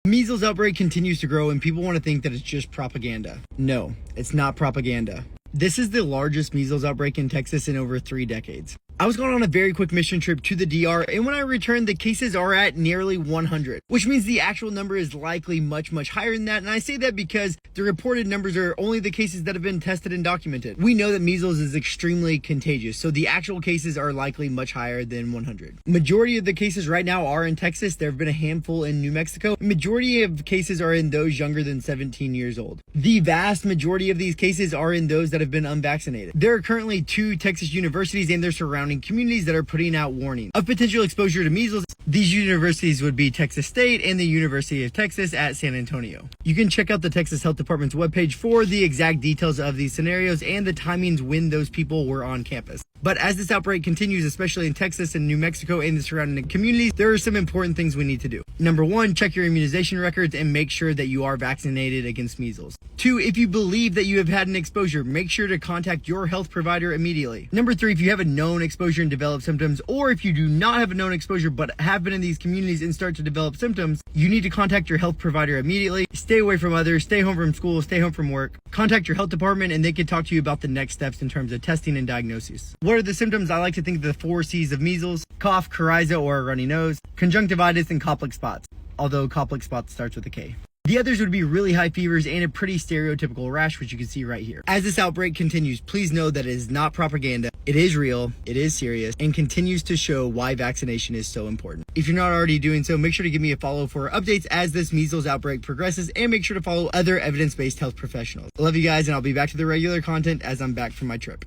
Measles outbreak continues to grow and people want to think that it's just propaganda. No, it's not propaganda. This is the largest measles outbreak in Texas in over 3 decades. I was going on a very quick mission trip to the DR, and when I returned, the cases are at nearly 100, which means the actual number is likely much higher than that. And I say that because the reported numbers are only the cases that have been tested and documented. We know that measles is extremely contagious, so the actual cases are likely much higher than 100. Majority of the cases right now are in Texas. There have been a handful in New Mexico. Majority of cases are in those younger than 17 years old. The vast majority of these cases are in those that have been unvaccinated. There are currently 2 Texas universities and their surrounding communities that are putting out warnings of potential exposure to measles. These universities would be Texas State and the University of Texas at San Antonio. You can check out the Texas Health Department's webpage for the exact details of these scenarios and the timings when those people were on campus. But as this outbreak continues, especially in Texas and New Mexico and the surrounding communities, there are some important things we need to do. Number 1, check your immunization records and make sure that you are vaccinated against measles. 2, if you believe that you have had an exposure, make sure to contact your health provider immediately. Number 3, if you have a known exposure and develop symptoms, or if you do not have a known exposure but have been in these communities and start to develop symptoms, you need to contact your health provider immediately. Stay away from others, stay home from school, stay home from work. Contact your health department and they can talk to you about the next steps in terms of testing and diagnosis. What are the symptoms? I like to think of the 4 C's of measles: cough, coryza or a runny nose, conjunctivitis, and Koplik spots, although Koplik spots starts with a K. The others would be really high fevers and a pretty stereotypical rash, which you can see right here. As this outbreak continues, please know that it is not propaganda. It is real, it is serious, and continues to show why vaccination is so important. If you're not already doing so, make sure to give me a follow for updates as this measles outbreak progresses, and make sure to follow other evidence-based health professionals. I love you guys, and I'll be back to the regular content as I'm back from my trip.